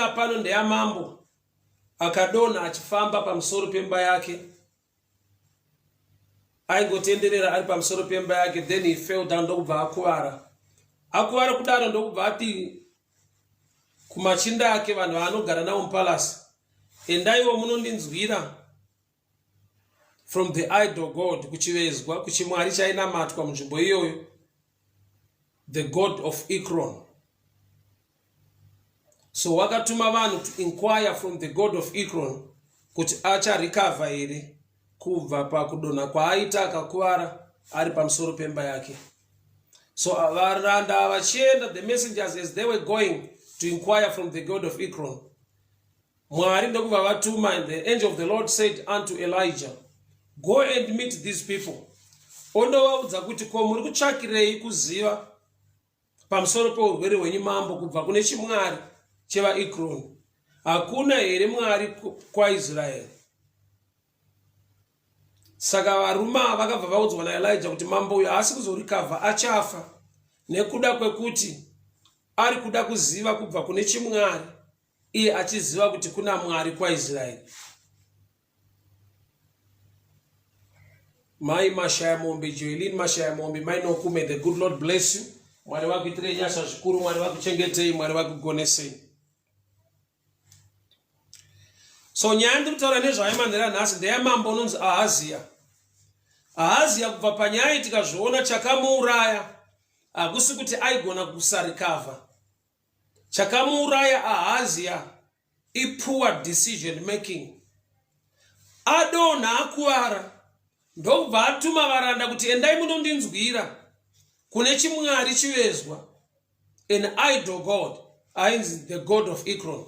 denga pano ndeya mambo akadona achifamba pamusoro pemba yake aingotenderera ari pamusoro pemba yake then he fell down ndokubva akuvara kudaro ndokubva ati kumachinda ake vanhu vaanogara nawo mupalasi endaiwo munondinzwira from the idol god kuchivezwa kuchimwari chainamatwa munzvimbo iyoyo the god of Ekron. So wakatuma vanhu to inquire from the god of Ekron kuti acharecover here kubva pakudonha kwaaita akakuvara ari pamusoro pemba yake. So varanda vachienda, the messengers, as they were going to inquire from the god of Ekron, mwari ndokubva vatuma, and the angel of the Lord said unto Elijah, go and meet these people. Ondovaudza kuti ko muri kutsvakirei kuziva pamusoro peurwere hwenyu mambo kubva kune chimwari chevaEkroni? Hakuna here mwari kwaIsraeri? Saka varuma vakabva vaudzwa naElijah kuti mambo uyu haasi kuzorikavha, achafa, nekuda kwekuti ari kuda kuziva kubva kune chimwari, iye achiziva kuti kuna mwari kwaIsraeri. Mai mashaya mombe, Joelin mashaya mombe, mai nokume, the good Lord bless you. Mwari vakuitirei nyasha zvikuru, mwari vakuchengetei, mwari vakugonesei. So nyaya ndiri kutaura nezvaimanhira nhasi ndeyamambo unonzi Ahazia. Ahazia kubva panyaya tikazviona chakamuuraya hakusi kuti aigona kusarikavha. Chakamuuraya Ahazia poor decision making. Adonha akuvara ndokubva atuma varanda kuti endai munondinzwira kune chimwari chivezwa, an idol god, ainzi the god of Ekron.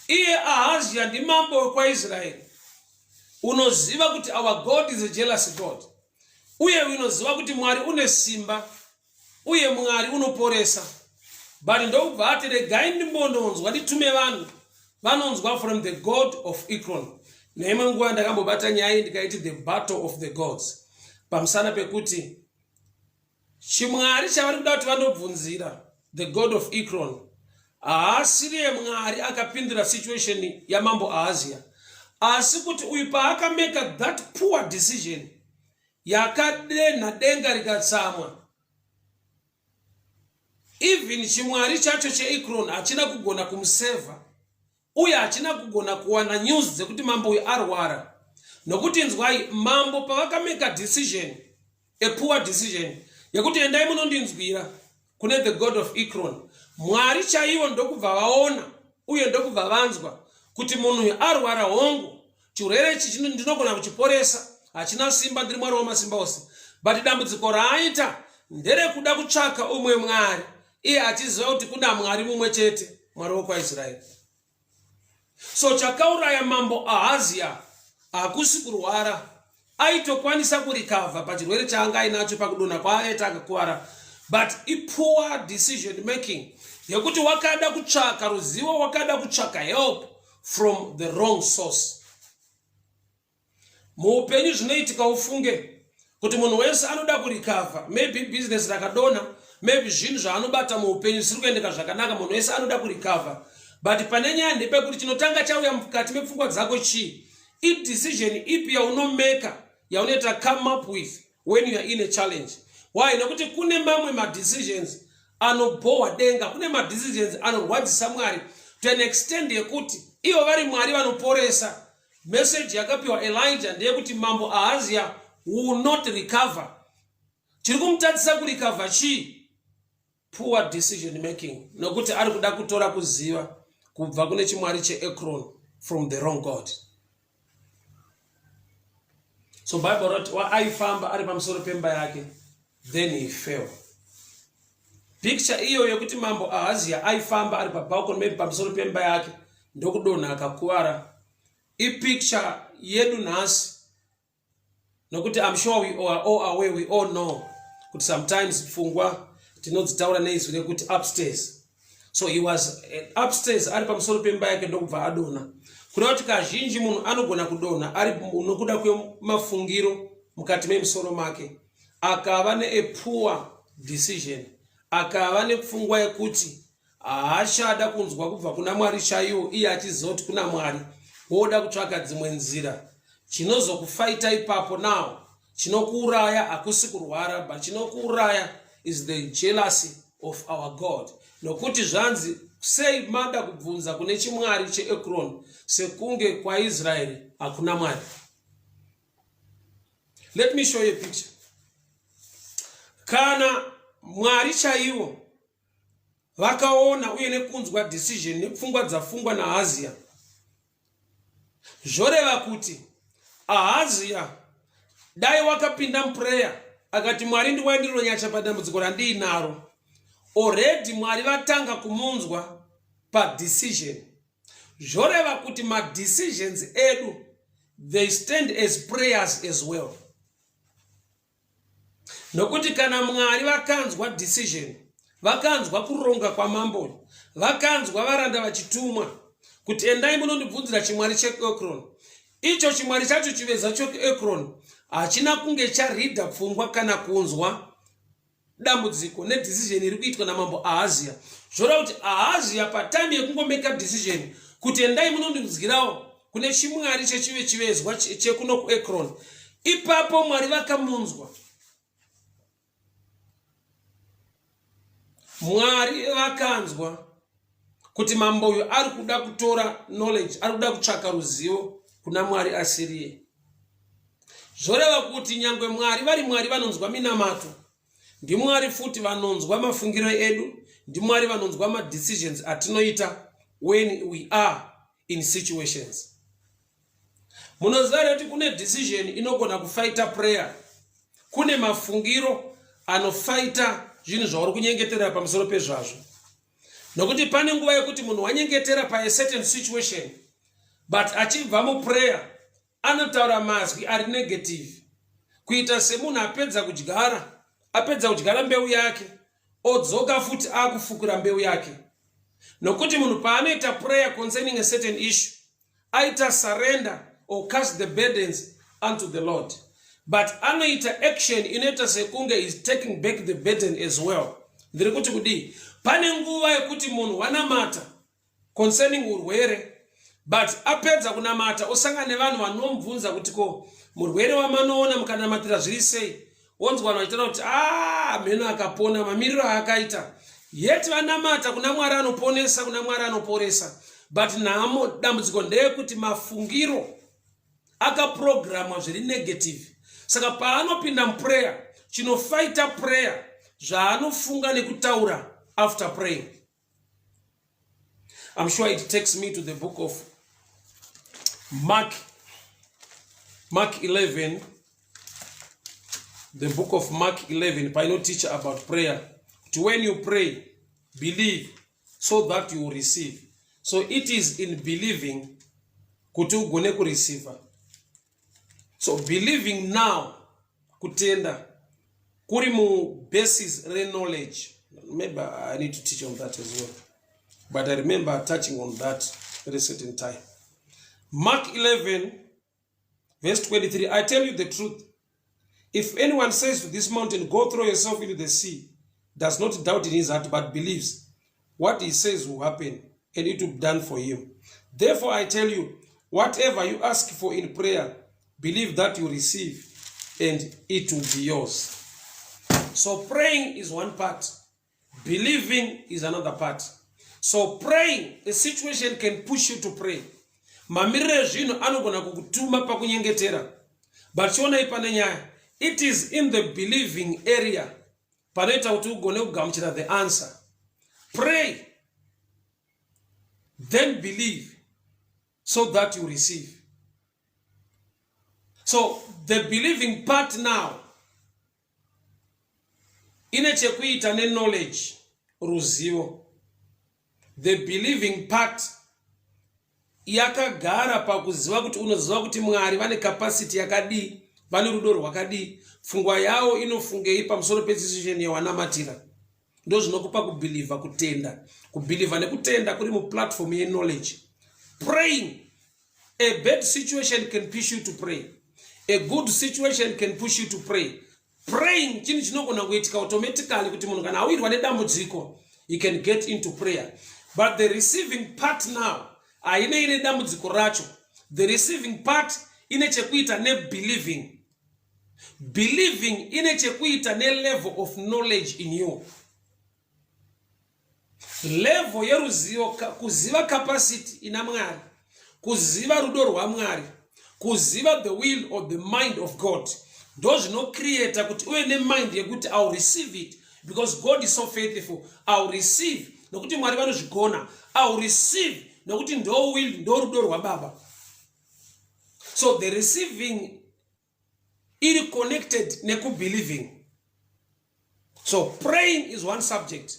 Iye Ahazia ndi mambo wekwaIsraeri. Unoziva kuti our God is a jealous God. Uye unoziva kuti mwari une simba, uye mwari unoporesa. But ndokubva ati regai ndimbononzwa nditume vanhu vanonzwa from the god of Ekron. Neimwe nguva ndakambobata nyaya ndikaiti the battle of the gods, pamusana pekuti chimwari chavari kuda kuti vandobvunzira the god of Ekron haasiriye mwari akapindura situation yamambo Ahazia, asi kuti uyu paakameka that poor decision yakadenha denga rikatsamwa, even chimwari chacho cheEkron hachina kugona kumuseva, uye hachina kugona kuwana news dzekuti mambo uyu arwara. Nokuti nzwai, mambo pavakameka decision, a poor decision yekuti endai munondinzwira kune the god of Ekron, mwari chaivo ndokubva vaona uye ndokubva vanzwa kuti munhu uyu arwara hongu, chirwere ichi ndinogona kuchiporesa, hachina simba, ndiri mwari wamasimba ose, but dambudziko raaita nderekuda kutsvaka umwe mwari, iye achiziva kuti kuna mwari mumwe chete, mwari wokwaIsraeri. So chakauraya mambo Ahazia hakusi kurwara, aitokwanisa kurikavha pachirwere chaanga ainacho pakudonha kwaaita akakuvara, but poor decision making yekuti wakada kutsvaka ruzivo, wakada kutsvaka help from the wrong source. Muupenyu zvinoitika ufunge kuti munhu wese anoda kurikavha, maybe business rakadonha, maybe zvinhu zvaanobata muupenyu zvisiri kuendeka zvakanaka, munhu wese anoda kurikavha, but pane nyaya ndepekuti chinotanga chauya mukati mepfungwa dzako chii, decision ipi yaunomeka yaunoita come up with when you are in a challenge. Why? Nekuti kune mamwe ma-decisions anobohwa denga, kune ma-decisions anorwadzisa mwari to an extent yekuti ivo vari mwari vanoporesa. Message yakapiwa Elijah ndeyekuti mambo Ahazia will not recover. Chiri kumutadzisa kurikavha chii? Poor decision making. Nokuti ari kuda kutora kuziva kubva kune chimwari cheEkron from the wrong god. So Bible wrote aifamba ari pamusoro pemba yake, then he fell. Picture iyo yekuti mambo Ahazia aifamba ari pabalcony, maybe pamusoro pemba yake ndokudonha akakuvara, picture yedu nhasi. Nokuti I'm sure we are all aware, we all know kuti sometimes pfungwa tinodzitaura neizwi rekuti upstairs. So he was upstairs ari pamusoro pemba yake ndokubva adonha. Kuna kuti kazhinji munhu anogona kudonha ari nokuda kwemafungiro mukati memusoro make, akava a poor decision, akava nepfungwa yekuti haachada kunzwa kubva kuna Mwari chaiwo, iye achizoti kuna Mwari woda kutsvaka dzimwe nzira. Chinozokufaita ipapo nawo, chinokuuraya hakusi kurwara, but chinokuuraya is the jealousy of our God. Nokuti zvanzi sei mada kubvunza kune chimwari cheEkron sekunge kwa Israeli hakuna Mwari. Let me show you a picture. Kana Mwari chaiwo vakaona uye nekunzwa decision nepfungwa dzafungwa naAhazia, zvoreva kuti Ahazia dai wakapinda muprayer akati Mwari ndiwandironyacha padambudziko randiinaro, already Mwari vatanga kumunzwa padecision. Zvoreva kuti madecisions edu they stand as prayers as well. Nokuti kana Mwari vakanzwa decision, vakanzwa kuronga kwa mambo, vakanzwa varanda vachitumwa kuti endai munondibvunzira chimwari cheEkron, icho chimwari chacho chiveza cheEkron hachina kunge charida pfungwa kana kunzwa dambudziko nedecision iri kuitwa namambo Ahazia. Zvoreva kuti Ahazia patime yekungomeka decision kuti endai munondibvunzirawo kune chimwari chechive chivezwa chekuno kuEkron, ipapo Mwari vakamunzwa. Mwari vakanzwa kuti mambo uyu ari kuda kutora knowledge, ari kuda kutsvaka ruzivo kuna Mwari asiriye. Zvoreva kuti nyangwe Mwari vari Mwari vanonzwa minamato, ndi Mwari futi vanonzwa mafungiro edu, ndi Mwari vanonzwa madecisions atinoita when we are in situations. Munoziva kuti kune decision inogona kufighta prayer, kune mafungiro anofighta zvinhu zvauri kunyengetera pamusoro pezvazvo. Nokuti pane nguva yekuti munhu wanyengetera pa a certain situation, but achibva muprayer anotaura mazwi ari negative, kuita semunhu apedza kudyara mbeu yake odzoka futi akufukura mbeu yake. Nokuti munhu paanoita prayer concerning a certain issue aita surrender or cast the burdens unto the Lord, but anoita action inoita sekunge is taking back the burden as well. Ndiri kuti kudi pane nguva yekuti munhu wanamata concerning urwere, but apedza kunamata osangana nevanhu vanomubvunza kuti ko murwere wamanoona mukanamatira zviri sei, wonzwa vanhu vachitaura kuti mheno akapona, mamiriro aakaita. Yet vanamata kuna Mwari anoponesa, kuna Mwari anoporesa, but nhamo dambudziko ndeyekuti mafungiro akaprogramwa zviri negative. Saka paanopinda muprayer, chinofighta prayer zvaanofunga nekutaura after praying. I'm sure it takes me to the book of Mark 11. The book of Mark 11, Pino teacher about prayer. To when you pray, believe so that you will receive. So it is in believing kuti ugone kureceive. So believing now kutenda kuri mu basis re knowledge. Maybe I need to teach on that as well, but I remember touching on that at a certain time. Mark 11 verse 23, I tell you the truth, if anyone says to this mountain, go throw yourself into the sea, does not doubt in his heart but believes what he says will happen, and it will be done for him. Therefore I tell you, whatever you ask for in prayer, believe that you receive, and it will be yours. So praying is one part, believing is another part. So praying, a situation can push you to pray. Mamirire zvino anogona kukutuma pakunyengetera, but chiona ipane nyaya, it is in the believing area panoita kuti ugone kugamuchira the answer. Pray, then believe so that you receive. So the believing part now ine chekuita ne knowledge, ruzivo. The believing part yakagara pakuziva kuti unoziva kuti Mwari vane capacity yakadi, vane rudo rwakadi, pfungwa yavo inofungei pamusoro pedecision yawanamatira. Ndo zvinokupa kubhiliva, kutenda. Kubhiliva nekutenda kuri mu platform ye knowledge. Praying, a bad situation can push you to pray. A good situation can push you to pray. Praying chinhu chinogona kuitika automatically kuti munhu kana awirwa nedambudziko, you can get into prayer. But the receiving part now, aine ile dambudziko racho. The receiving part ine chekuita ne believing. Believing ine chekuita ne level of knowledge in you. Level yeruzivo, kuziva capacity ina Mwari, kuziva rudo rwa Mwari, kuziva the will or the mind of God. Those no creator kuti uwe ne mind yekuti I'll receive it because God is so faithful. I'll receive nokuti Mwari vanozvigona. I'll receive nokuti ndo will ndo rudo rwa Baba. So the receiving is connected neku believing. So praying is one subject,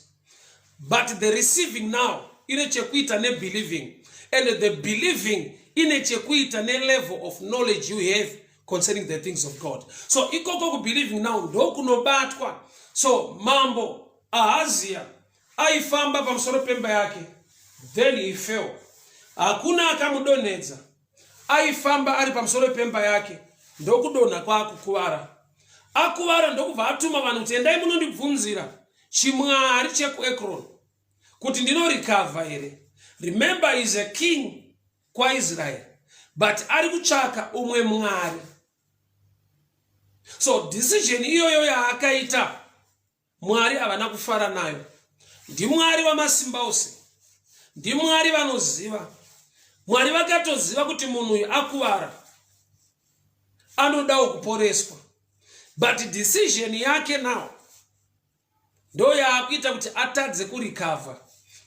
but the receiving now ine chekuita ne believing, and the believing ine chekuita ne level of knowledge you have concerning the things of God. So ikoko ku believing now ndo kunobatwa. So mambo Ahazia aifamba pamusoro pemba yake, then he fell. Hakuna akamudonedza. Aifamba ari pamusoro pemba yake, ndokudona kwa kukuwara. Akuwara ndokubva atuma vanhu kuti endai munondibvunzira chimwari chekuEkron kuti ndinorecover here. Remember, he is a king kwa Israel, but ari kutsvaka umwe mwari. So decision iyoyo yaakaita Mwari havana kufara nayo. Ndi Mwari wamasimba ose, ndi Mwari vanoziva. Mwari vakatoziva kuti munhu uyu akuwara, anodawo kuporeswa. But decision yake now ndo yaakuita kuti atadze kurecover.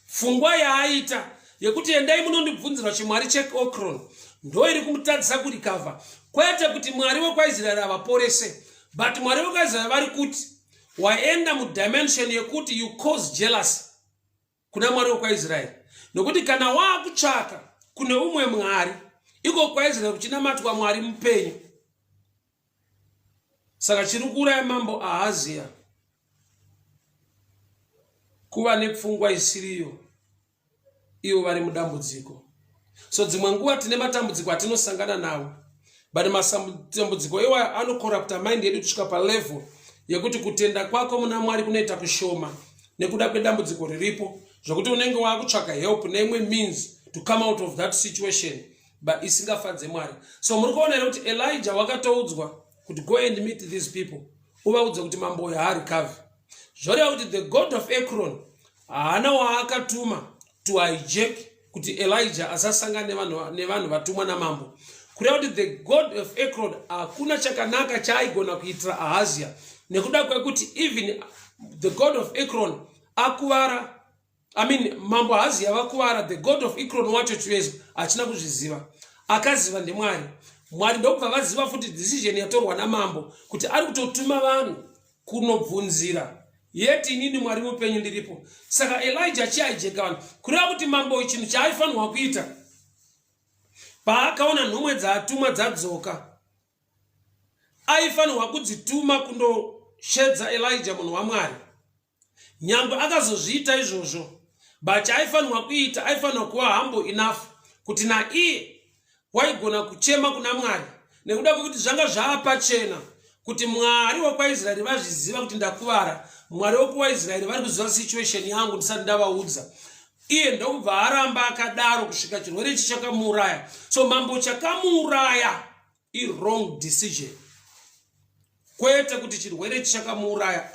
Fungwa yaaita yekuti endai munondibvunzira chimwari chekuEkron ndo iri kumutadzisa kurecover. Kwete kuti Mwari wekwaIsraeri avaporese, but Mwari wekwaIsraeri vari kuti waenda mudimension yekuti you cause jealousy kuna Mwari wekwaIsraeri. Nokuti kana waakutsvaka kune umwe mwari iko kwaIsraeri kuchinamatwa Mwari mupenyu. Saka chirukura yamambo Ahazia kuva nepfungwa isiriyo, ivo vari mudambudziko. So dzimwe nguva tine matambudziko atinosangana nawo, but matambudziko iwa anocorrupta mind yedu kusvika palevel yekuti kutenda kwako muna Mwari kunoita kushoma nekuda kwedambudziko riripo, zvokuti unenge wakutsvaka help neimwe means to come out of that situation, but isingafadze Mwari. So muri kuona here kuti Elijah wakatoudzwa kuti go and meet these people, uvaudze kuti mambo uyu haarikave. Zvoreva kuti the god of Ekron haana waakatuma to hijack kuti Elijah asasangana nevanhu vatumwa namambo. Kureva kuti the god of Ekron hakuna chakanaka chaaigona kuitira Ahazia, nekuda kwekuti even the god of Ekron akuwara. Mambo Ahazia vakuwara, the god of Ekron wacho chiwezo hachina kuzviziva. Akaziva ndemwari. Mwari ndokubva vaziva futi decision yatorwa namambo kuti ari kutotuma vanhu kunobvunzira, yeti inini Mwari mupenyu ndiripo. Saka Elijah chiaijeka vanhu kureva kuti mambo chinhu chaaifanirwa kuita paakaona nhumwe dzaatumwa dzadzoka, aifanirwa kudzituma kundoshedza Elijah munhu waMwari. Nyangwe akazozviita izvozvo, but aifanirwa kuita, aifanirwa kuva humble enough kuti naiye waigona kuchema kuna Mwari, nekuda kwekuti zvanga zvaapachena kuti Mwari wekwaIsraeri vazviziva kuti ndakuvara. Mwari wekwaIsraeri vari kuziva situation yangu ndisati ndavaudza. Iye ndokubva aramba akadaro kusvika chirwere ichi chakamuuraya. So mambo chakamuuraya wrong decision. Kwete kuti chirwere ichi chakamuuraya.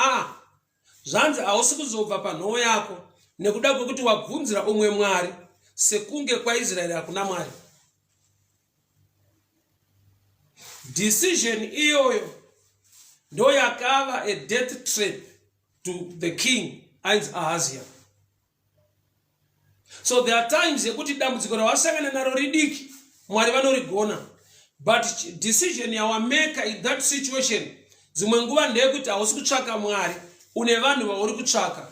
Zvanzi hausi kuzobva panhoo yako nekuda kwekuti wabvunzira umwe Mwari, sekunge kwaIsraeri hakuna Mwari. Decision iyoyo ndo yakava a death trap to the king Ahazia. So there are times yekuti dambudziko rawasangana naro ridiki Mwari vanorigona, but decision yawameka in that situation dzimwe nguva ndeyekuti hausi kutsvaka Mwari, une vanhu vauri kutsvaka.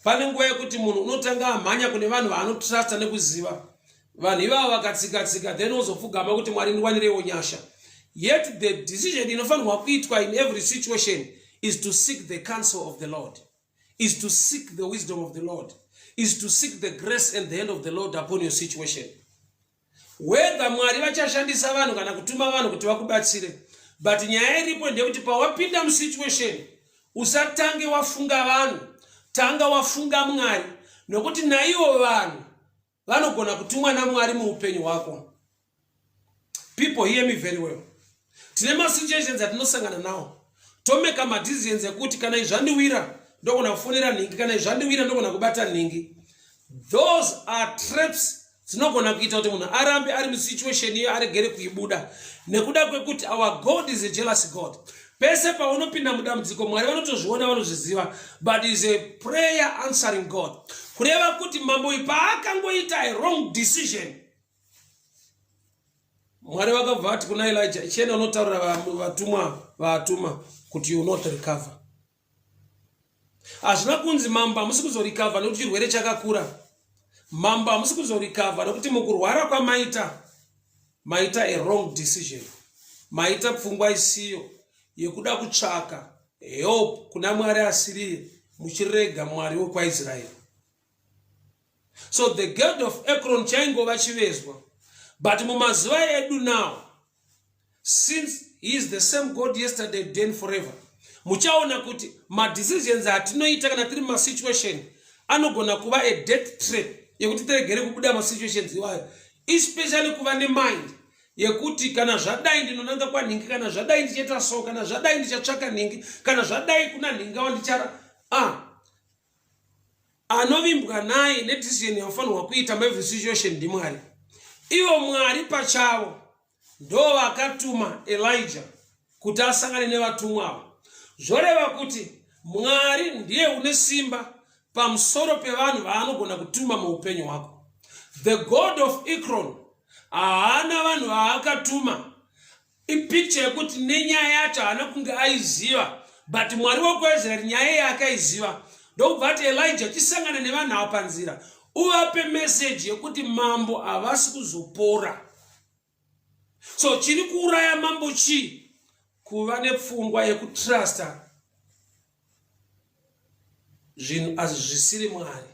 Pane nguva yekuti munhu unotanga amhanya kune vanhu vaanotrasta nekuziva. Vanhu ivavo vakatsika then ozofugama kuti Mwari ndiwanirewo nyasha. Yet the decision inofanirwa kuitwa in every situation is to seek the counsel of the Lord, is to seek the wisdom of the Lord, is to seek the grace and the hand of the Lord upon your situation. Whether Mwari vachashandisa vanhu kana kutuma vanhu kuti vakubatsire, but nyaya iripo ndeyekuti pawapinda musituation usatange wafunga vanhu, tanga wafunga Mwari, nokuti naivo vanhu vanogona kutumwa naMwari muupenyu hwako. People hear me very well. Tine masituations atinosangana nawo. Tomeka madecisions ekuti kana izvandiwira ndogona kufonera nhingi, kana izvandiwira ndogona kubata nhingi. Those are traps dzinogona kuita kuti munhu arambe ari musituation iyo aregere kuibuda, nekuda kwekuti our God is a jealous God. Pese paunopinda mudambudziko Mwari vanotozviona, vanozviziva, but is a prayer answering God. Kureva kuti mambo paakangoita a wrong decision, Mwari vakabva vati kuna Elijah, chena unotaurira vatumwa kuti you will not recover. Hazvina kunzi mambo hamusi kuzorecover nekuti chirwere chakakura. Mambo hamusi kuzorecover nekuti mukurwara kwamaita a wrong decision. Maita pfungwa isiyo yekuda kutsvaka help kuna Mwari asiriye, muchirega Mwari wekwaIsraeri. So the God of Ekron chaingova chivezwa. But mumazuva edu now, since he is the same God yesterday, today and forever, muchaona kuti madecisions atinoita kana tiri masituation anogona kuva a death trap yekuti tiregere kubuda masituations iwayo, especially kuva nemind yekuti kana zvadai ndinonanga kwanhingi, kana zvadai ndichaita so, kana zvadai ndichatsvaka nhingi, kana zvadai kuna nhingi wandichara anovimbwa naye nedecision yafanirwa kuita every situation ndiMwari. Ivo Mwari pachavo ndo vakatuma Elijah kuti asangane nevatumwa avo. Zvoreva kuti Mwari ndiye une simba pamusoro pevanhu vaanogona kutuma muupenyu hwako. The God of Ekron haana vanhu vaakatuma. Ipicture yekuti nenyaya yacho haana kunge aiziva, but Mwari wekwaIsraeri nyaya yake aiziva. Ndokubva ati Elijah, chisangane nevanhu ava panzira, uvape message yekuti mambo havasi kuzopora. So chiri kuuraya mambo chii? Kuva nepfungwa yekutrusta zvinhu zvisiri Mwari.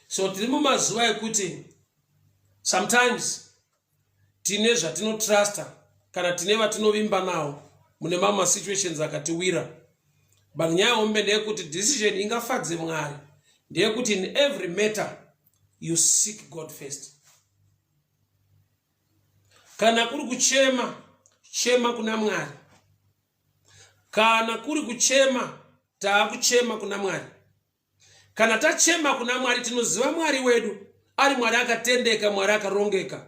So tiri mumazuva ekuti sometimes tine zvatinotrusta kana tine vatinovimba nawo mune mamwe situations akatiwira. But nyaya hombe ndeyekuti decision ingafadze Mwari ndeyekuti in every matter you seek God first. Kana kuri kuchema, chema kuna Mwari. Kana kuri kuchema, taakuchema kuna Mwari. Kana tachema kuna Mwari, tinoziva Mwari wedu ari Mwari akatendeka, Mwari akarongeka.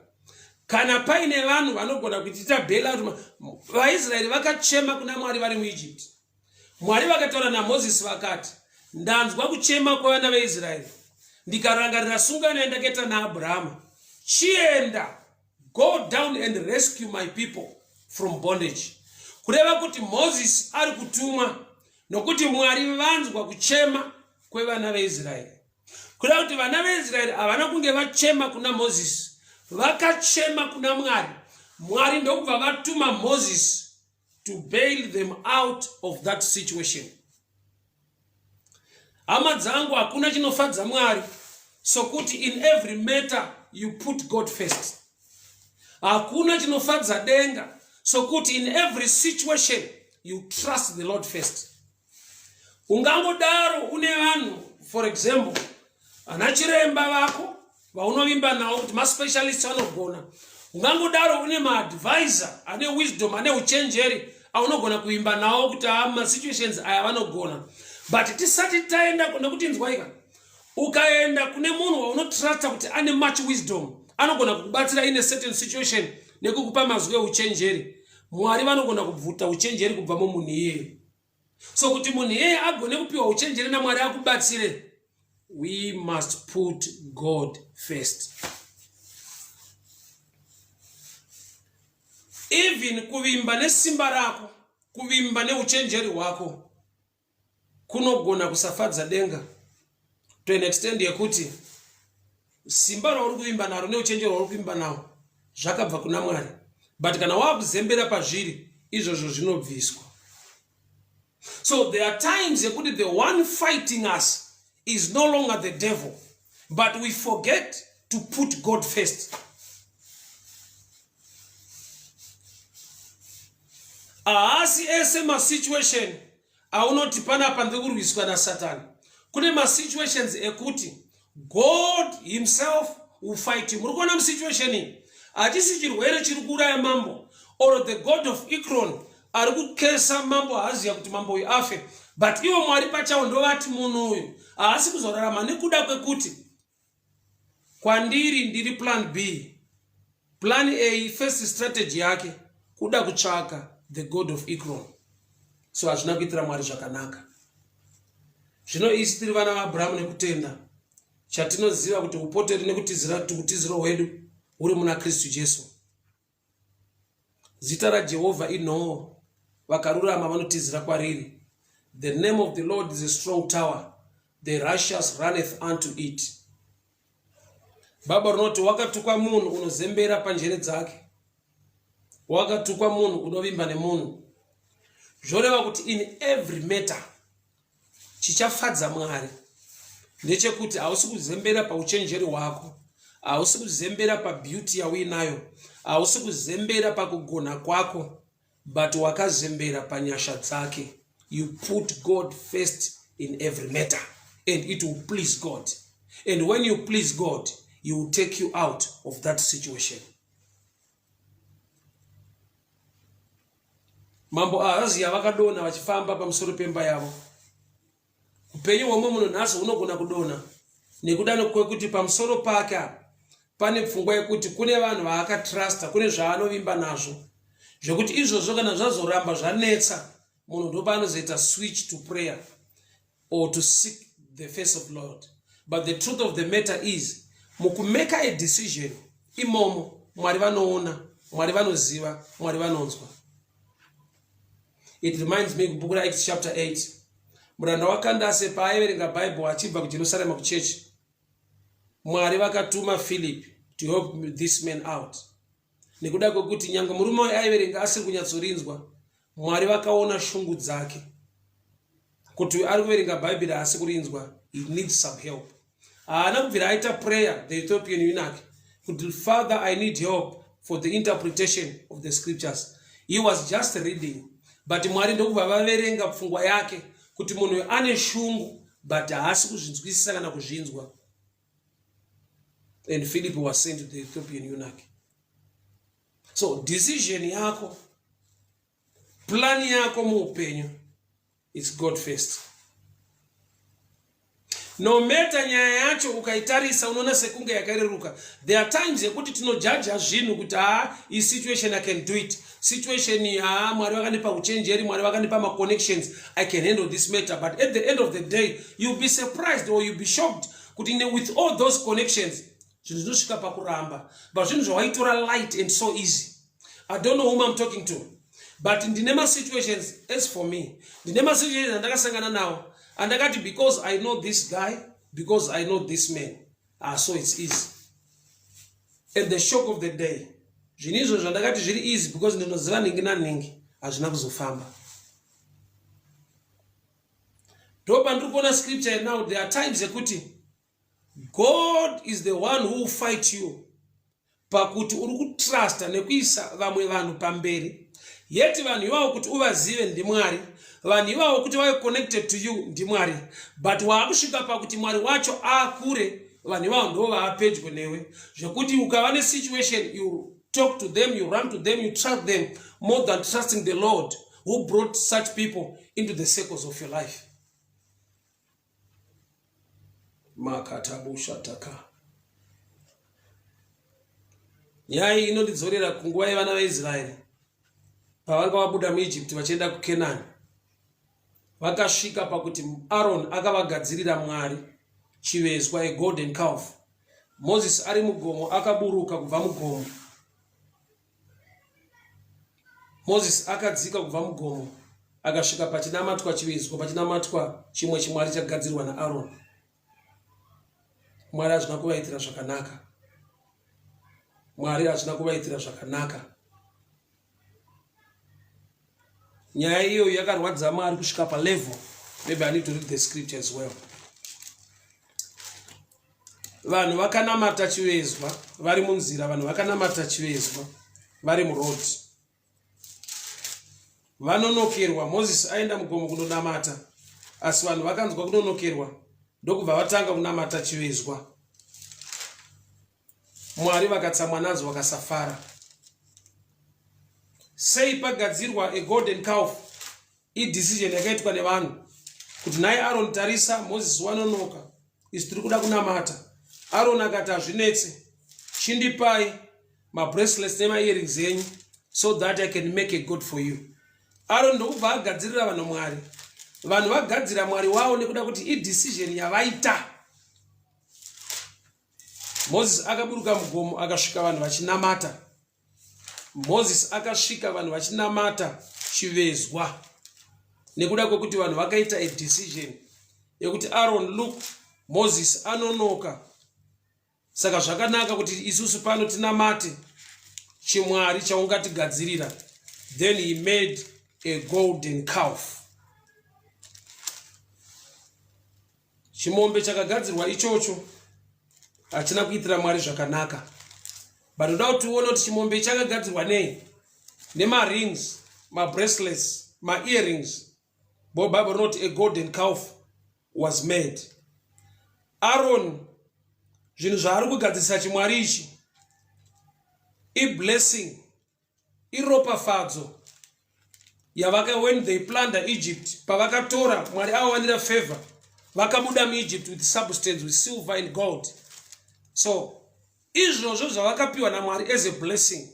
Kana paine vanhu vanogona kuita bailout, vaIsraeri vakachema kuna Mwari vari muEgypt. Mwari vakataura naMozisi vakati, ndanzwa kuchema kwavana veIsraeri, ndikarangarira sungano yandakaita naAbhurahama, chienda, go down and rescue my people from bondage. Kureva kuti Moses ari kutumwa nokuti Mwari vanzwa kuchema kwevana veIsraeri. Kureva kuti vana veIsraeri havana kunge vachema kuna Moses, vakachema kuna Mwari. Mwari ndokubva vatuma Moses to bail them out of that situation. Hama dzangu, hakuna chinofadza Mwari sokuti in every matter you put God first. Hakuna chinofadza denga sokuti in every situation you trust the Lord first. Ungangodaro une vanhu, for example, anachiremba vako vaunovimba nawo kuti maspecialist vanogona. Ungangodaro une maadvisor ane wisdom, ane uchenjeri aunogona kuimba nawo kuti masituations aya vanogona. But tisati taenda nekuti nzwaika, ukaenda kune munhu waunotrusta kuti ane much wisdom, anogona kukubatsira in a certain situation nekukupa mazwi euchenjeri, Mwari vanogona kubvuta uchenjeri kubva mumunhu iyeye. So kuti munhu iyeye agone kupiwa uchenjeri naMwari akubatsire, we must put God first. Even kuvimba nesimba rako, kuvimba neuchenjeri hwako, kunogona kusafadza denga to an extent yekuti simba rauri kuvimba naro neuchenjeri rauri kuvimba nawo zvakabva kuna Mwari. But kana wakuzembera pazviri, izvozvo zvinobviswa. So there are times yekuti the one fighting us is no longer the devil, but we forget to put God first. Aasi ese ma situation aunoti panapa ndekurwiswa naSatani. Kune masituations ekuti God himself will fight you. Murikuona musituation iyi hatisi chirwere chiri kuuraya mambo or the god of Ekron ari kukesa mambo haaziya kuti mambo uyu afe, but ivo Mwari pachawo ndovati munhu uyu haasi kuzorarama nekuda kwekuti kwandiri ndiri plan B. Plan A first strategy yake kuda kutsvaka the god of Ekron. So hazvina kuitira Mwari zvakanaka. Zvino isi tiri vana vaAbhurahamu nekutenda, chatinoziva kuti upoteri nekutizira hwedu huri muna Kristu Jesu. Zita raJehovha inhoo, vakarurama vanotizira kwariri. The name of the Lord is a strong tower, the righteous runneth unto it. Baba rinoti wakatukwa munhu unozembera panjere dzake, wakatukwa munhu unovimba nemunhu. Zvoreva kuti in every matter chichafadza Mwari ndechekuti hausi kuzembera pauchenjeri hwako, hausi kuzembera pabeauty yauinayo, hausi kuzembera pakugona kwako, but wakazembera panyasha dzake. You put God first in every matter and it will please God. And when you please God, He will take you out of that situation. Mambo aziya vakadona vachifamba pamusoro pemba yavo. Upenyu hwomwe munhu nhasi hunogona kudona nekuda kwekuti pamusoro pake pane pfungwa yekuti kune vanhu vaakatrusta, kune zvaanovimba nazvo, zvekuti izvozvo kana zvazoramba zvanetsa munhu ndopaanozoita switch to prayer or to seek the face of Lord. But the truth of the matter is, mukumeka a decision imomo Mwari vanoona, Mwari vanoziva, Mwari vanonzwa. It reminds me of Acts chapter 8. Muranda waKandase paaiverenga Bible achibva kuJerusarema kuchechi, Mwari vakatuma Philip to help this man out. Nekuda kwekuti nyangwe murume uyu aiverenga asiri kunyatsorinzwa, Mwari vakaona shungu dzake kuti ari kuverenga Bible asi kurinzwa, he needs some help. Haana kubvira aita prayer the Ethiopian eunuch kuti Father, I need help for the interpretation of the scriptures. He was just reading, but Mwari ndokubva vaverenga pfungwa yake kuti munhu ane shungu but haasi kuzvinzwisisa kana kuzvinzwa. And Philip was sent to the Ethiopian eunuch. So decision yako, plan yako muupenyu, it's God first. No matter nyaya yacho ukaitarisa unoona sekunge yakareruka. There are times yekuti tinojaja zvinhu kuti iyi situation I can do it. Situation Mwari vakanipa uchenjeri, Mwari vakanipa ma connections, I can handle this matter. But at the end of the day, you'll be surprised or you'll be shocked kuti with all those connections zvinhu zvinosvika pakuramba. But zvinhu zvawaitora light and so easy. I don't know whom I'm talking to, but ndine ma situations, as for me, ndine ma situations andakasangana nawo, andakati because I know this guy, because I know this man, so it's easy. And the shock of the day, zvinizvo zvandakati zviri easy because ndinoziva ningi naningi hazvina kuzofamba. Ndopa ndiri kuona scripture now, there are times yekuti God is the one who will fight you pakuti uri kutrusta nekuisa vamwe vanhu pamberi, yeti vanhu ivavo kuti uvazive ndiMwari, vanhu ivavo kuti vave connected to you ndiMwari, but waakusvika pakuti Mwari wacho akure, vanhu ivavo ndo vaapedyo newe, zvekuti ukava nesituation you talk to them, you run to them, you trust them more than trusting the Lord who brought such people into the circles of your life. Makatabushataka. Nyaya inondidzorera kunguva yevana veIsraeri pavanga vabuda muEgypt vachienda kuKenani. Vakasvika pakuti Aaron akavagadzirira Mwari chivezwa, a golden calf. Moses ari mugomo akaburuka kubva mugomo. Moses akadzika kubva mugomo akasvika pachinamatwa chivezwa, pachinamatwa chimwe chimwari chagadzirwa naAaron. Mwari hazvina kuvaitira zvakanaka. Mwari hazvina kuvaitira zvakanaka. Nyaya iyo yakarwadza Mwari kusvika palevel. Maybe I need to read the scripture as well. Vanhu vakanamata chivezwa vari munzira, vanhu vakanamata chivezwa vari murodi. vanonokerwa. Moses aenda mugomo kunonamata, asi vanhu vakanzwa kunonokerwa ndokubva vatanga kunamata chivezwa. Mwari vakatsamwa nadzo vakasafara. Sei pagadzirwa a golden calf idecision yakaitwa nevanhu kuti naye Aaron tarisa, Moses wanonoka, isi tiri kuda kunamata. Aaron akati hazvinetse, chindipai mabracelets nemaearrings enyu so that I can make a god for you. Aaron ndokubva agadzirira vanhu Mwari. Vanhu vagadzira Mwari wavo nekuda kuti idecision yavaita. Moses akaburuka mugomo akasvika vanhu vachinamata. Moses akasvika vanhu vachinamata chivezwa nekuda kwekuti vanhu vakaita a decision yekuti Aaron, look, Moses anonoka, saka zvakanaka kuti isusu pano tinamate chimwari chaungatigadzirira. Then he made a golden calf. Chimombe chakagadzirwa ichocho hachina kuitira Mwari zvakanaka. But ndoda kuti uone kuti chimombe chakagadzirwa nei? Nema-rings, ma-bracelets, ma-earrings. But Bible wrote a golden calf was made. Aaron, zvinhu zvaari kugadzirisa chimwari ichi, blessing, iropafadzo yavaka when they plunder Egypt, pavakatora Mwari awawanira favor, vakabuda muEgypt with substance, with silver and gold. So izvozvo zvavakapiwa naMwari as a blessing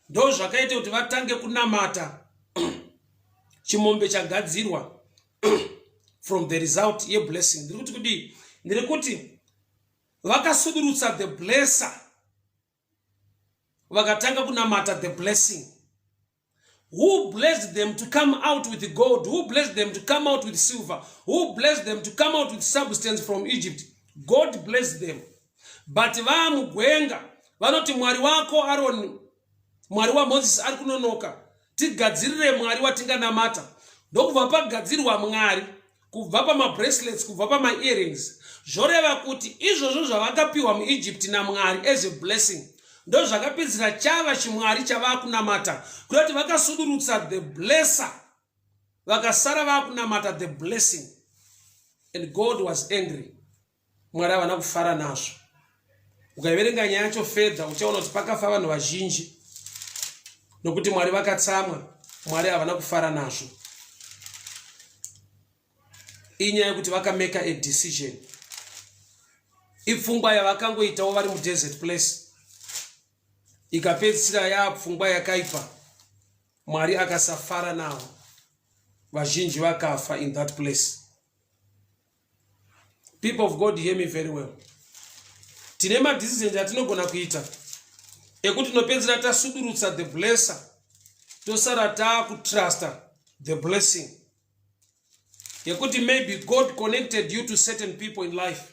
ndo zvakaita kuti vatange kunamata chimombe chagadzirwa from the result ye blessing. Ndiri kuti vakasudurutsa the blesser, vakatanga kunamata the blessing. Who blessed them to come out with gold? Who blessed them to come out with silver? Who blessed them to come out with substance from Egypt? God blessed them. But vamugwenga vanoti Mwari wako Aaron, Mwari wa Moses ari kunonoka, tigadzirire Mwari watinganamata. Ndokubva pagadzirwa Mwari, kubva pama-bracelets, kubva pama-earrings. Zvoreva kuti izvozvo zvavakapiwa muEgypt naMwari as a blessing ndo zvakapedzisira chava chimwari chavakunamata, kuti vakasudurutsa the blesser, vakasara vakunamata the blessing. And God was angry. Mwari havana kufara nazvo. Ukaverenga nyaya yacho fedha uchaona kuti pakafa vanhu vazhinji nokuti Mwari vakatsamwa. Mwari havana kufara nazvo. Inyaya yekuti vakameka a decision. Ipfungwa yavakangoitawo vari mudesert place, ikapedzisira yapfungwa yakaipa. Mwari akasafara navo, vazhinji vakafa in that place. People of God, hear me very well. Tine madecisions atinogona kuita ekuti tinopedzera tasudurutsa the blesser, tosara takutrusta the blessing. Yekuti maybe God connected you to certain people in life,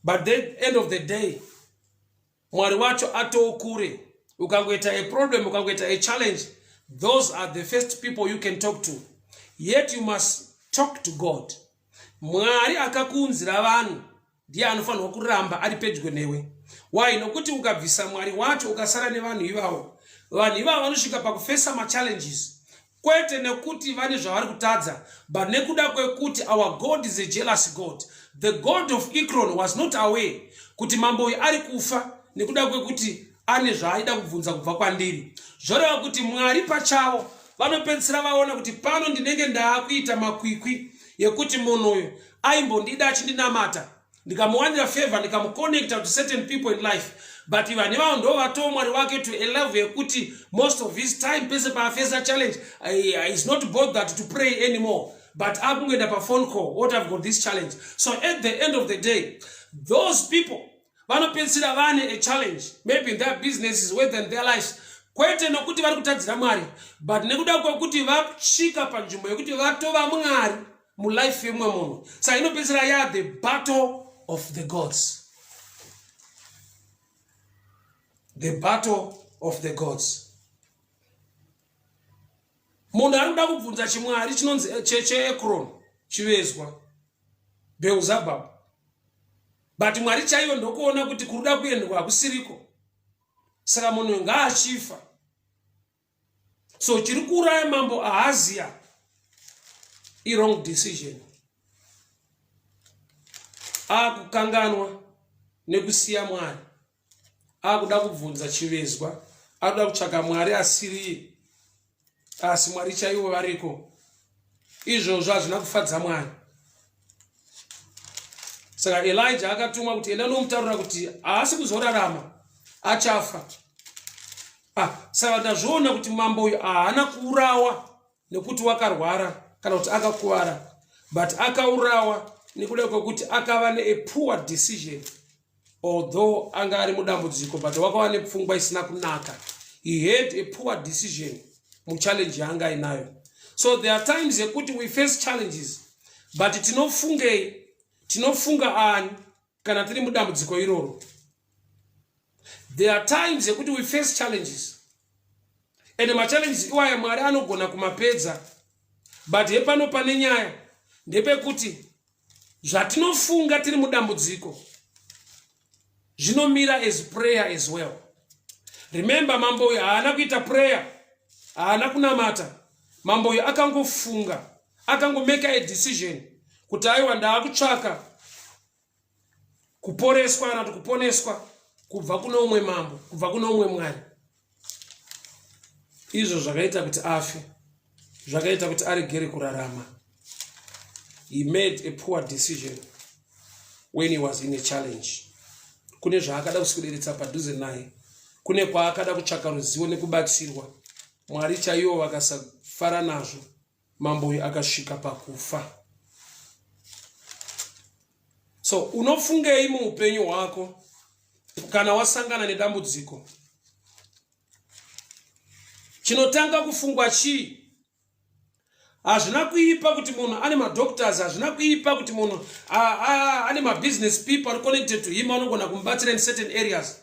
but at the end of the day Mwari wacho atokure, ukangoita a problem, ukangoita a challenge, those are the first people you can talk to. Yet you must talk to God. Mwari akakunzira vanhu ndiye anofanirwa kuramba ari pedyo newe. Why? Nokuti ukabvisa Mwari wacho ukasara nevanhu ivavo, vanhu ivavo vanosvika pakufesa ma-challenges, kwete nekuti vane zvavari kutadza, but nekuda kwekuti our God is a jealous God. The God of Ekron was not aware kuti mambo uyu ari kufa nekuda kwekuti ane zvaaida kubvunza kubva kwandiri. Zvoreva kuti Mwari pachavo vanopedzisira vaona kuti pano ndinenge ndaakuita makwikwi yekuti munhu uyu aimbondida achindinamata, ndikamuwanira favor, ndikamuconnecta to certain people in life, but ivani vavo ndo vatoo Mwari wake to a level yekuti most of his time pese paafesa challenge is not bothered to pray anymore, but akungoenda pa phone call, what I've got this challenge. So at the end of the day, those people vanopedzisira vane a challenge, maybe in their businesses, whether in their lives, kwete nokuti vari kutadzira Mwari, but nekuda kwekuti vasvika panzvimbo yekuti vatova Mwari mulife yemwe munhu. Saka inopedzisira ya the battle of the gods. The battle of the gods. Munhu ari kuda kubvunza chimwari chinonzi cheekron, chivezwa Beelzebub. But Mwari chaivo ndokuona kuti kuruda kuendwa hakusiriko. Saka munhu ngaachifa. So chiri kuuraya mambo aAsia wrong decision. Akukanganwa nekusiya Mwari, akuda kubvunza chivezwa, akuda kutsvaka Mwari asiri, asi Mwari chaivo variko. Izvozvo hazvina kufadza Mwari. Saka Elijah akatumwa kuti enda nomutaurira kuti haasi kuzorarama, achafa. Saka ndazviona kuti mambo uyu haana kuurawa nekuti wakarwara kana kuti akakuwara, but akaurawa nekuda kwekuti akava a poor decision. Although anga ari mudambudziko, but wakava nepfungwa isina kunaka. He had a poor decision muchallenge yanga inayo. So there are times yekuti we face challenges, but tinofunga ani kana tiri mudambudziko iroro. There are times yekuti we face challenges, and machallenges iwaya Mwari anogona kumapedza, but hepano pane nyaya ndepekuti zvatinofunga tiri mudambudziko zvinomira as prayer as well. Remember, mambo uyu haana kuita prayer, haana kunamata. Mambo uyu akangofunga, akangomeka a decision kuti aiwa ndaakutsvaka kuporeswa kana kuti kuponeswa kubva kuno umwe mambo, kubva kuno umwe Mwari. Izvo zvakaita kuti afe, zvakaita kuti aregere kurarama. He made a poor decision when he was in a challenge. Kune zvaakada kuswederetsa padhuze naye, kune kwaakada kutsvaka ruzivo nekubatsirwa, Mwari chaivo vakasafara nazvo, mambo uyu akasvika pakufa. So unofungei muupenyu hwako kana wasangana nedambudziko? Chinotanga kufungwa chii? Hazvina kuipa kuti munhu ane madoctors, hazvina kuipa kuti munhu ane mabusiness people are connected to him, anogona kumubatsira in certain areas.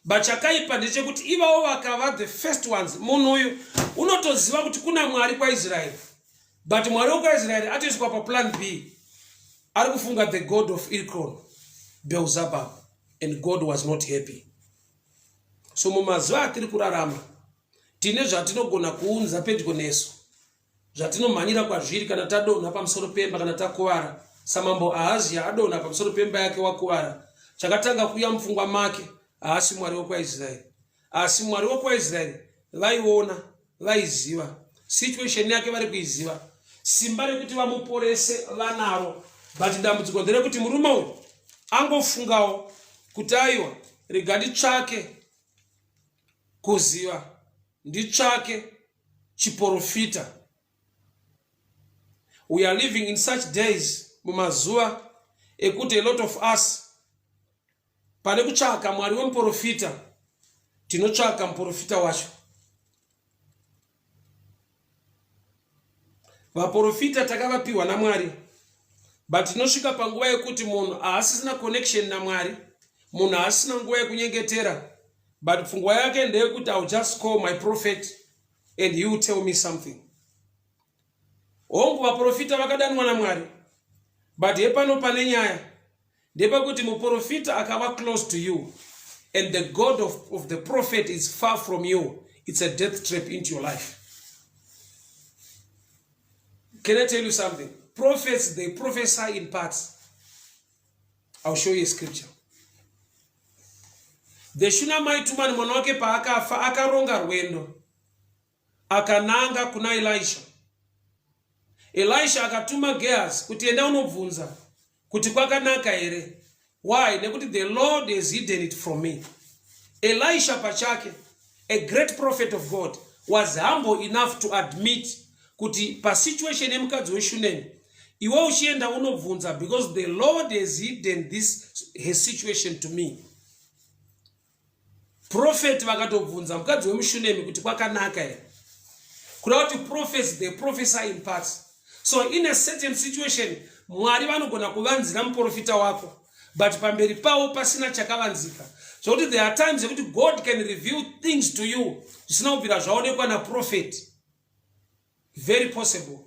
But chakaipa ndechekuti ivavo vakava the first ones. Munhu uyu unotoziva kuti kuna Mwari kwaIsraeri, but Mwari wokwaIsraeri atoiswa paplan B. Ari kufunga the god of Ekron, Beelzebub, and God was not happy. So mumazuva atiri kurarama tine zvatinogona kuunza pedyo nesu, zvatinomhanyira kwazviri kana tadonha pamusoro pemba kana takuwara. Samambo aAsia adonha pamusoro pemba yake wakuwara. Chakatanga kuuya mupfungwa make haasi Mwari wokwaIsraeri. Asi Mwari wokwaIsraeri vaiona, vaiziva situation yake, vari kuiziva, simba rekuti vamuporese vanaro. But dambudziko nderekuti murume uyu angofungawo kuti aiwa rega nditsvake kuziva, nditsvake chiprofita. We are living in such days, mumazuva ekuti a lot of us pane kutsvaka Mwari wemuprofita tinotsvaka muprofita wacho. Vaprofita takavapiwa naMwari, but tinosvika panguva yekuti munhu haasisina connection naMwari, munhu haasina nguva yekunyengetera, but pfungwa yake ndeyekuti I'll just call my prophet and he will tell me something. Hongu vaprofita vakadanwa naMwari, but hepano pane nyaya ndepekuti muprofita akava close to you and the God of the prophet is far from you. It's a death trap into your life. Can I tell you something? Prophets, they prophesy in parts. I'll show you a scripture. The Shunammite man mwana wake paakafa akaronga rwendo akananga kuna Elisha. Elisha akatuma Gehazi kuti enda unobvunza kuti kwakanaka here. Why? Nekuti the Lord has hidden it from me. Elisha pachake, a great prophet of God, was humble enough to admit kuti pa situation yemukadzi weShunemi iwe uchienda unobvunza because the Lord has hidden his situation to me. Prophet vakatobvunza mukadzi wemuShunemi kuti kwakanaka here. Kuda kuti prophets, they prophesy in parts. So in a certain situation Mwari vanogona kuvanzira muprofita wako, but pamberi pavo pasina chakavanzika. So there are times that God can reveal things to you zvisina kubvira zvaonekwa naprofet. Very possible.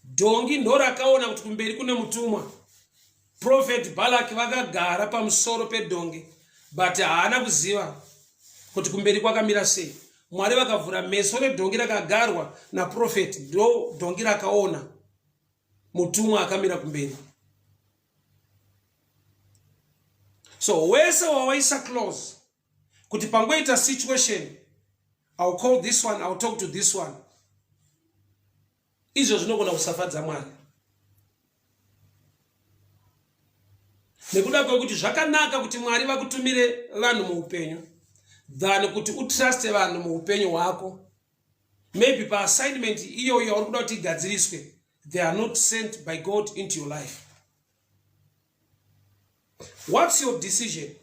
Dongi ndo rakaona kuti kumberi kune mutumwa. Prophet Balak vakagara pamusoro pedongi, but haana kuziva kuti kumberi kwakamira sei. Mwari vakavhura meso redhongi rakagarwa naprofeti, ndo dhongi rakaona mutumwa akamira kumberi. So wese wawaisa clause kuti pangoita situation, I'll call this one, I'll talk to this one, izvo zvinogona kusafadza Mwari. Nekuda kwekuti zvakanaka kuti Mwari vakutumire vanhu muupenyu than kuti utruste vanhu muupenyu hwako. Maybe pa assignment iyo yauri kuda kuti igadziriswe, they are not sent by God into your life. What's your decision?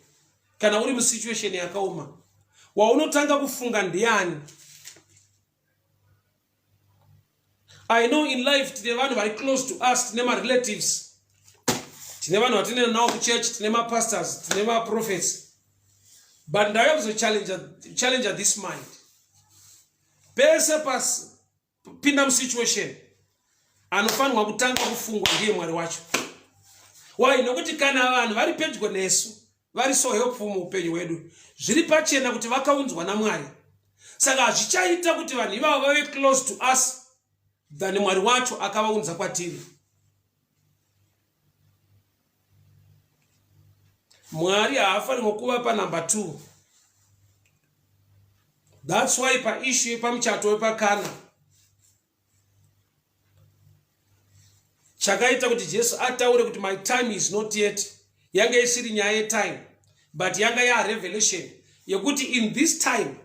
Kana uri musituation yakaoma, waunotanga kufunga ndiani? I know in life tine vanhu vari close to us, tine relatives, tine vanhu vatine navo kuchurch, tine pastors, tine prophets. But I have to challenge this mind. Pese pas pinda musituation, anofanirwa kutanga kufungwa ndiye Mwari wacho. Why? Nokuti kana vanhu vari pedyo nesu, vari so helpful muupenyu hwedu, zviri pachena kuti vakaunzwa naMwari. Saka hazvichaita kuti vanhu ivavo vave close to us than Mwari wacho akavaunza kwatiri. Mwari haafanirwa kuva pa number 2. That's why pa issue yepamuchato wepakana chakaita kuti Jesu ataure kuti my time is not yet, yanga isiri nyaya yetime, but yanga ya revelation yekuti in this time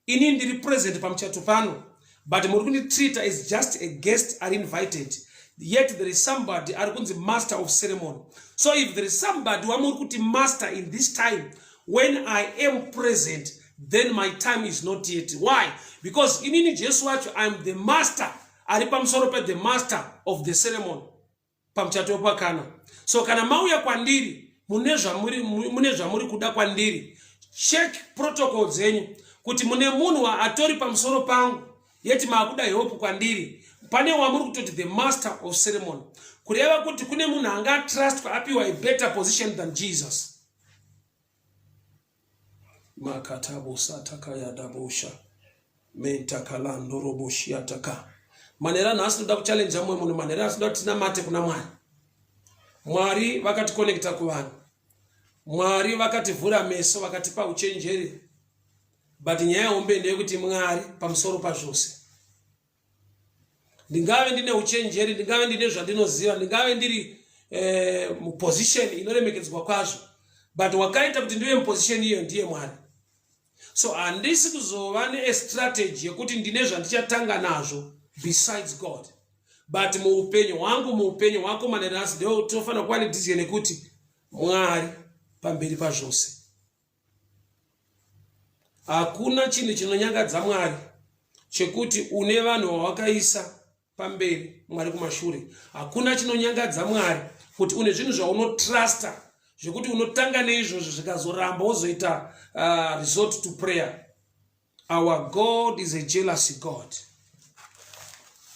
ini ndiri present pamuchato pano, but muri kunditreat as just a guest are invited, yet there is somebody ari kunzi master of ceremony. So if there is somebody wamuri kuti master in this time, when I am present, then my time is not yet. Why? Because inini Jesu wacho, I am the master, ari pamusoro pe the master of the ceremony pamuchato wepakana. So kana mauya kwandiri, mune zvamuri kuda kwandiri, check protocol zenyu kuti mune munhu atori pamusoro pangu, yeti maakuda help kwandiri, pane wamuri kutoti the master of ceremony, kureva kuti kune munhu anga trust apiwa a better position than Jesus. Makatabo sataka yadabosha mentakala ndoroboshi ataka. Manera nhasi ndoda kuchallenge mwe munhu, manera asinoda kuti tinamate kuna Mwari. Mwari vakati connecta kuvanhu, Mwari vakativhura meso, vakatipa uchenjeri, but nyaya hombe ndeyekuti Mwari pamusoro pazvose. Ndingave ndine uchenjeri, ndingave ndine zvandinoziva, ndingave ndiri muposition inoremekedzwa kwazvo, but wakaita kuti ndive muposition iyo ndiye Mwari. So handisi kuzova ne-strategy yekuti ndine zvandichatanga nazvo besides God, but muupenyu hwangu, muupenyu hwako manerasi, ndio tofanira kuva nedecision yekuti Mwari pamberi pazvose. Hakuna chinhu chinonyangadza Mwari chekuti une vanhu vawakaisa pamberi, Mwari kumashure. Hakuna chinonyangadza Mwari kuti une zvinhu zvaunotrusta zvekuti unotanga neizvozvo zvikazoramba wozoita resort to prayer. Our God is a jealous God.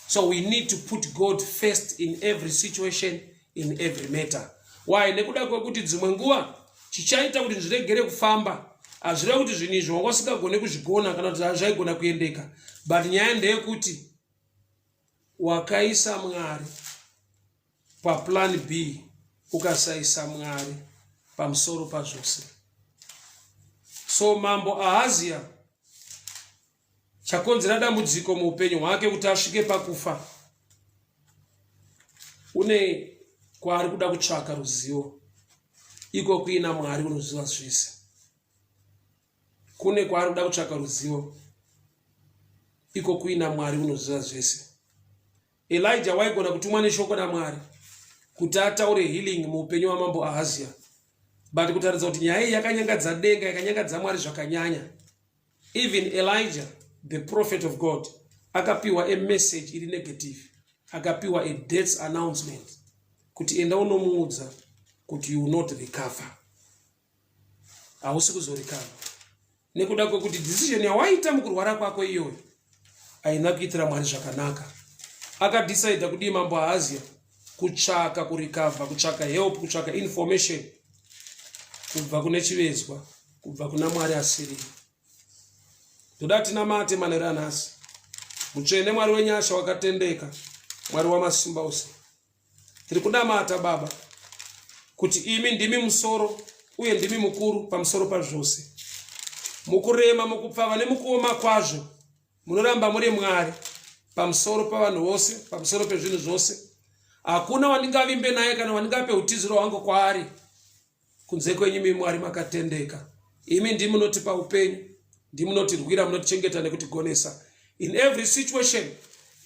So we need to put God first in every situation, in every matter. Why? Nekuda kwekuti dzimwe nguva chichaita kuti zviregere kufamba, hazvireva kuti zvinhu izvo wanga usingagone kuzvigona kana kuti zvaigona kuendeka, but nyaya ndeyekuti wakaisa Mwari paplan B, ukasaisa Mwari pamusoro pazvose. So mambo Ahazia chakonzera dambudziko muupenyu hwake kuti asvike pakufa, une kwaari kuda kutsvaka ruzivo, iko kuina Mwari unoziva zvese. Kune kwaari kuda kutsvaka ruzivo, iko kuina Mwari unoziva zvese. Elijah waigona kutumwa neshoko naMwari kuti ataure healing muupenyu wamambo Ahazia, but kutaridza kuti nyaya iyi yakanyangadza denga, yakanyangadza Mwari zvakanyanya. Even Elijah, the prophet of God, akapiwa a message iri negative, akapiwa a death announcement kuti enda unomuudza kuti you will not recover, hausi kuzorecover. Nekuda kwekuti decision yawaita mukurwara kwako iyoyo haina kuitira Mwari zvakanaka. Akadecide kudii mambo Ahazia? Kutsvaka kurecover, kutsvaka help, kutsvaka information kubva kune chivezwa, kubva kuna Mwari asiri. toda tinamate manera nhasi. Mutsvene Mwari wenyasha wakatendeka, Mwari wamasimba ose. Tiri kunamata Baba kuti imi ndimi musoro uye ndimi mukuru pamusoro pazvose. Mukurema, mukupfava nemukuoma kwazvo munoramba muri Mwari pamusoro pavanhu vose, pamusoro pezvinhu zvose. Hakuna wandingavimbe naye kana wandingape utiziro hwangu kwaari kunze kwenyu Mwari makatendeka. Imi ndimi munotipa upenyu, ndimi munotirwira, munotichengeta nekutigonesa. In every situation,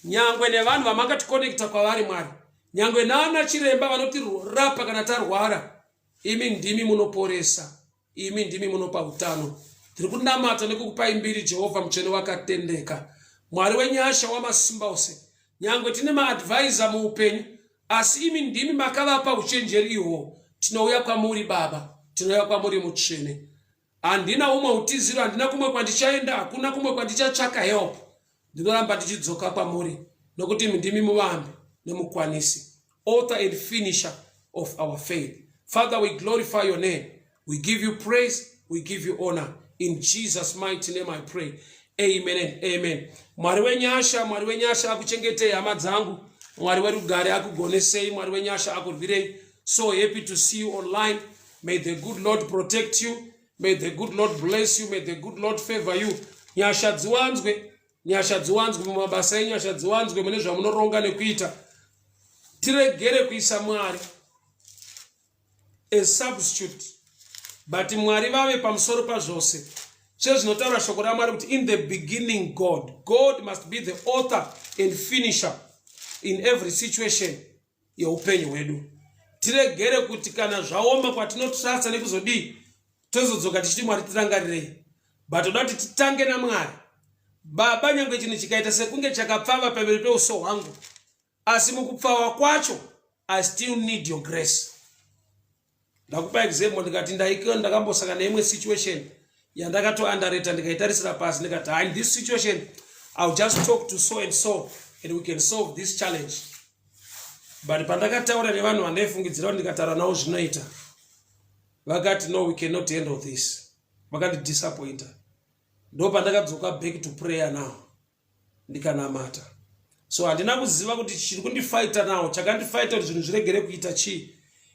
nyangwe nevanhu vamakatikonekta kwavari Mwari, nyangwe nana chiremba vanotirapa kana tarwara, imi ndimi munoporesa, imi ndimi munopa utano. Tiri kunamata nekukupai mbiri Jehovha mutsvene wakatendeka, Mwari wenyasha wamasimba ose. Nyangwe tine maadvisor muupenyu, asi imi ndimi makavapa uchenjeri ihwo. Tinouya kwamuri Baba, tinouya kwamuri mutsvene. Handina umwe utiziro, handina kumwe kwandichaenda, hakuna kumwe kwandichatsvaka help. Ndinoramba ndichidzoka kwamuri nokuti imi ndimi muvambi nemukwanisi, author and finisher of our faith. Father, we glorify your name. We give you praise, we give you honor. In Jesus' mighty name I pray. Amen and amen. Mwari wenyasha akuchengetei hama dzangu. Mwari werugare akugonesei, Mwari wenyasha akurwirei. So happy to see you online. May the good Lord protect you. May the good Lord bless you. May the good Lord favor you. Nyasha dziwanzwe mumabasa enyu, nyasha dziwanzwe mune zvamunoronga nekuita. Tiregere kuisa Mwari a substitute, but Mwari vave pamusoro pazvose. Zvinotaura shoko raMwari kuti in the beginning God must be the author and finisher in every situation yeupenyu hwedu. Tiregere kuti kana zvaoma kwatinotrasta nekuzodii tozodzoka tichiti Mwari tirangarirei, but toda kuti titange naMwari. Baba, nyangwe chinhu chikaita sekunge chakapfava pamberi peuso hwangu, asi mukupfava kwacho I still need your grace. Ndakupa example ndikati ndakambosaka neimwe situation yandakato underrate ndikaitarisira pasi ndikati in this situation I'll just talk to so and so and we can solve this challenge. But pandakataura nevanhu vandaifungidzira kuti ndikataura navo zvinoita, vakati no, we cannot handle this, vakandidisappointa. Ndo pandakadzoka back to prayer now ndikanamata. So handina kuziva kuti chiri kundifighta nawo, chakandifighta kuti zvinhu zviregere kuita chii.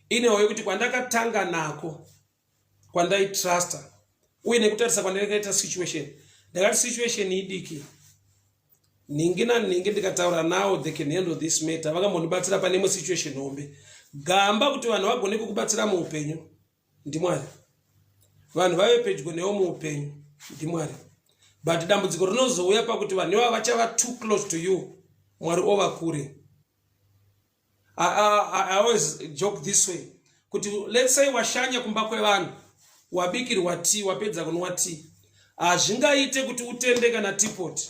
Inewo yekuti kwandakatanga nako, kwandaitrasta uye nekutarisa kwandakaita situation, ndakati situation idiki ningi naningi ndikataura nawo they can handle this matter. Vakambondibatsira pane imwe situation hombe. Gamba kuti vanhu vagone kukubatsira muupenyu ndiMwari, vanhu vave pedyo newo muupenyu ndiMwari. But dambudziko rinozouya pakuti vanhu ivava vachava too close to you, Mwari ovakure. I always joke this way kuti let's say washanya kumba kwevanhu, wabikirwa tea, wapedza kunwa tea, hazvingaite kuti utende kana teapot.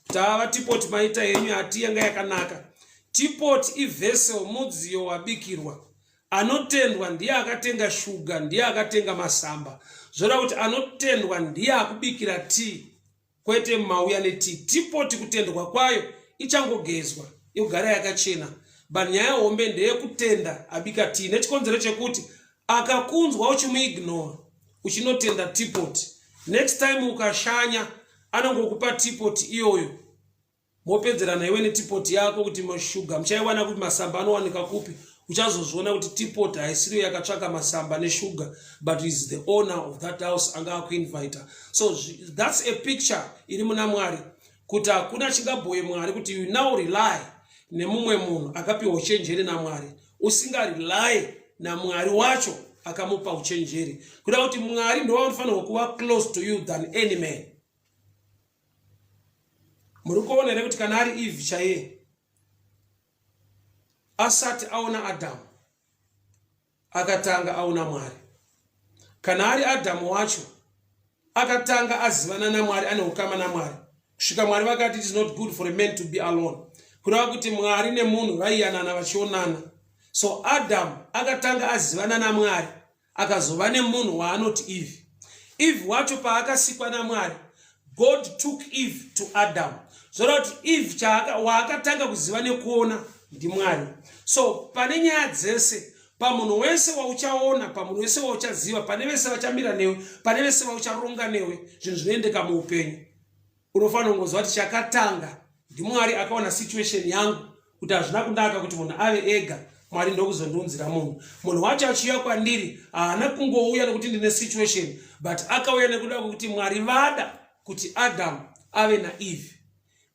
Tava teapot maita yenyu hati yanga yakanaka. Teapot ivessel, mudziyo wabikirwa. Anotendwa ndiye akatenga shuga, ndiye akatenga masamba. Zvoda kuti anotendwa ndiye akubikira tea, kwete mauya netea. Teapot kutendwa kwayo ichangogezwa yogara yakachena. But nyaya hombe ndeyekutenda abika tea. Nechikonzero chekuti akakunzwa uchimuignore, uchinotenda teapot, next time ukashanya anongokupa teapot iyoyo, mopedzerana iwe neteapot yako kuti mashuga muchaiwana kuti masamba anowanika kupi. Uchazozviona kuti teapot haisiriyo yakatsvaka masamba neshuga, but is the owner of that house anga akuinvita. So that's a picture iri muna Mwari kuti hakuna chingabhoye Mwari kuti you now rely nemumwe munhu akapiwa uchenjeri naMwari, usingarely naMwari wacho akamupa uchenjeri. Kuda kuti Mwari ndo anofanirwa kuva close to you than any man. Muri kuona here kuti kana ari Eve chaiye asati aona Adamu akatanga aona Mwari. Kana ari Adamu wacho akatanga azivana naMwari, ane ukama naMwari, kusvika Mwari vakati it is not good for a man to be alone. Kureva kuti Mwari nemunhu vaiyanana vachionana. So Adam akatanga azivana naMwari, akazova nemunhu waanoti Eve. Eve wacho paakasikwa naMwari, God took Eve to Adam. Zvoda kuti Eve waakatanga kuziva nekuona ndiMwari. So pane nyaya dzese, pamunhu wese wauchaona, pamunhu wese wauchaziva, pane vese vachamira newe, pane vese vaucharonga newe, zvinhu zvinoendeka muupenyu, unofanira kungonzwa kuti chakatanga ndiMwari akaona situation yangu kuti hazvina kunaka kuti munhu ave ega, Mwari ndokuzondiunzira munhu wacho achiuya kwandiri haana kungouya nekuti ndine situation, but akauya nekuda kwokuti Mwari vada kuti Adam ave naEve,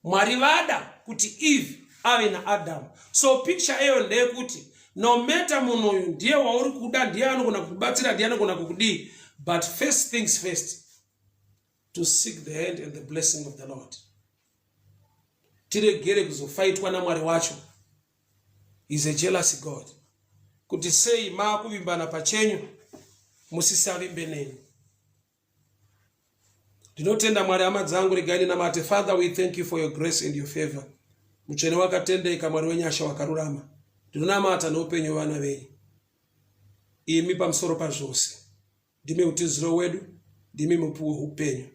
Mwari vada kuti Eve ave naAdam. So picture eyo ndeyekuti no matter munhu uyu ndiye wauri kuda, ndiye anogona kukubatsira, ndiye anogona kukudii, but first things first, to seek the hand and the blessing of the Lord. Tiregere kuzofaitwa naMwari wacho. Is a jealous God. Kuti sei maakuvimbana pachenyu musisavimbe neni. Ndinotenda Mwari hama dzangu, regai namate. Father, we thank you for your grace and your favor. Mutsvene wakatendeka, Mwari wenyasha wakarurama. Ndinonamata noupenyu vana venyu. Imi pamusoro pazvose. Ndimi utiziro wedu, ndimi mupuwo upenyu.